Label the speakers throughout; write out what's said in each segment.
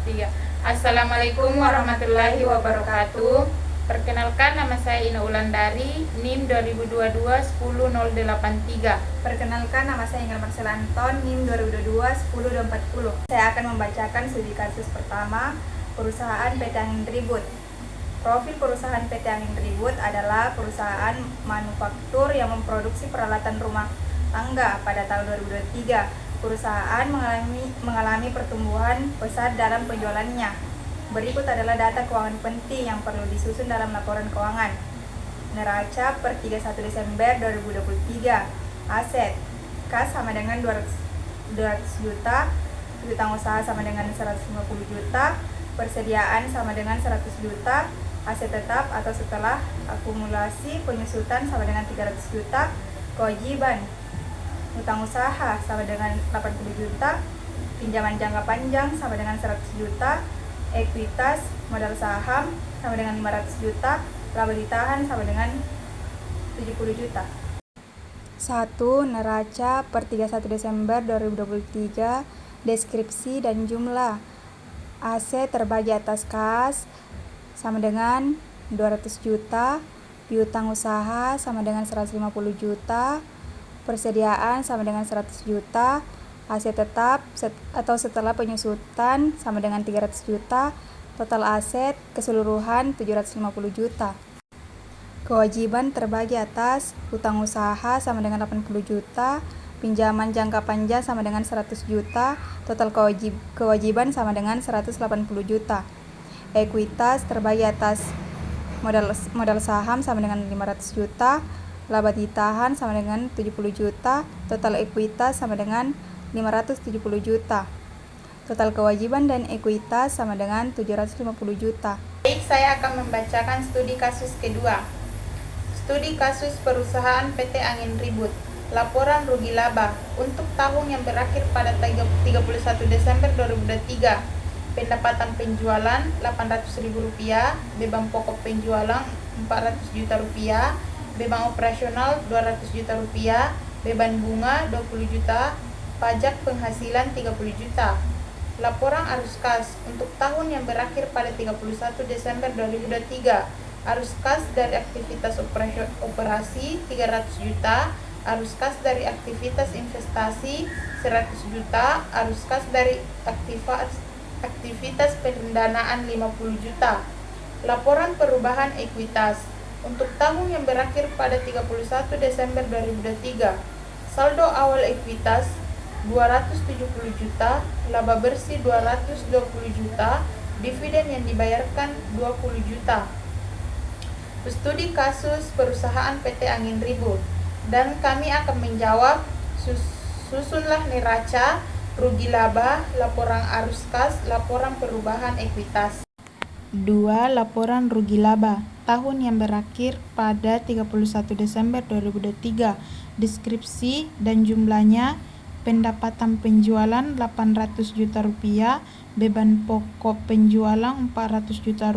Speaker 1: 2023. Assalamualaikum warahmatullahi wabarakatuh. Perkenalkan, nama saya Ina Ulandari, NIM 2022-10083.
Speaker 2: Perkenalkan, nama saya Ingrid Marcela Anton, NIM 2022-10240. Saya akan membacakan studi kasus pertama, perusahaan PT Angin Ribut. Profil perusahaan PT Angin Ribut adalah perusahaan manufaktur yang memproduksi peralatan rumah tangga pada tahun 2023. Perusahaan mengalami pertumbuhan pesat dalam penjualannya. Berikut adalah data keuangan penting yang perlu disusun dalam laporan keuangan. Neraca per 31 Desember 2023. Aset kas sama dengan 200 juta, piutang usaha sama dengan 150 juta, persediaan sama dengan 100 juta, aset tetap atau setelah akumulasi penyusutan sama dengan 300 juta, kewajiban utang usaha sama dengan 80 juta, pinjaman jangka panjang sama dengan 100 juta, ekuitas modal saham sama dengan 500 juta, laba ditahan sama dengan 70 juta. 1. Neraca per 31 Desember 2023. Deskripsi dan jumlah. Aset terbagi atas kas sama dengan 200 juta, piutang usaha sama dengan 150 juta, persediaan sama dengan 100 juta, aset tetap atau setelah penyusutan sama dengan 300 juta, total aset keseluruhan 750 juta. Kewajiban terbagi atas hutang usaha sama dengan 80 juta, pinjaman jangka panjang sama dengan 100 juta, total kewajiban sama dengan 180 juta. Ekuitas terbagi atas modal saham sama dengan 500 juta, laba ditahan sama dengan 70 juta, total ekuitas sama dengan 570 juta. Total kewajiban dan ekuitas sama dengan 750 juta.
Speaker 1: Baik, saya akan membacakan studi kasus kedua. Studi kasus perusahaan PT Angin Ribut. Laporan rugi laba untuk tahun yang berakhir pada 31 Desember 2023. Pendapatan penjualan Rp800.000, beban pokok penjualan Rp400 juta, beban operasional Rp200 juta, beban bunga Rp20 juta, pajak penghasilan Rp30 juta. Laporan arus kas untuk tahun yang berakhir pada 31 Desember 2023. Arus kas dari aktivitas operasi Rp300 juta, arus kas dari aktivitas investasi Rp100 juta, arus kas dari aktivitas pendanaan Rp50 juta. Laporan perubahan ekuitas untuk tahun yang berakhir pada 31 Desember 2023. Saldo awal ekuitas Rp270 juta, laba bersih Rp220 juta, dividen yang dibayarkan Rp20 juta. Studi kasus perusahaan PT Angin Ribut, dan kami akan menjawab susunlah neraca, rugi laba, laporan arus kas, laporan perubahan ekuitas.
Speaker 3: 2. Laporan rugi laba tahun yang berakhir pada 31 Desember 2023. Deskripsi dan jumlahnya. Pendapatan penjualan Rp800 juta, beban pokok penjualan Rp400 juta,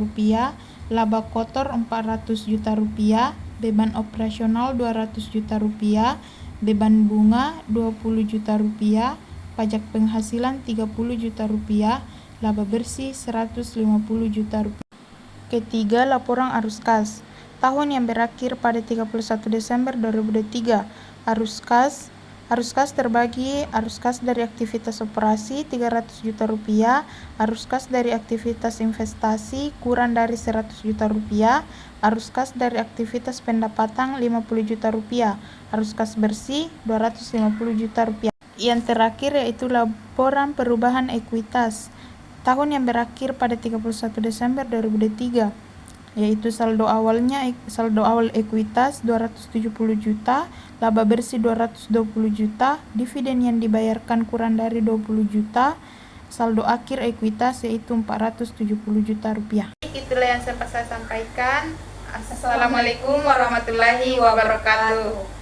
Speaker 3: laba kotor Rp400 juta, beban operasional Rp200 juta, beban bunga Rp20 juta, pajak penghasilan Rp30 juta, laba bersih Rp150 juta. Ketiga, laporan arus kas tahun yang berakhir pada 31 Desember 2023. Arus kas terbagi arus kas dari aktivitas operasi Rp300 juta, arus kas dari aktivitas investasi kurang dari Rp100 juta, arus kas dari aktivitas pendapatan Rp50 juta, arus kas bersih Rp250 juta. Yang terakhir yaitu laporan perubahan ekuitas tahun yang berakhir pada 31 Desember 2023, yaitu saldo awal ekuitas Rp270 juta, laba bersih Rp220 juta, dividen yang dibayarkan kurang dari Rp20 juta, saldo akhir ekuitas yaitu Rp470 juta.
Speaker 1: Itulah yang sempat saya sampaikan. Assalamualaikum warahmatullahi wabarakatuh.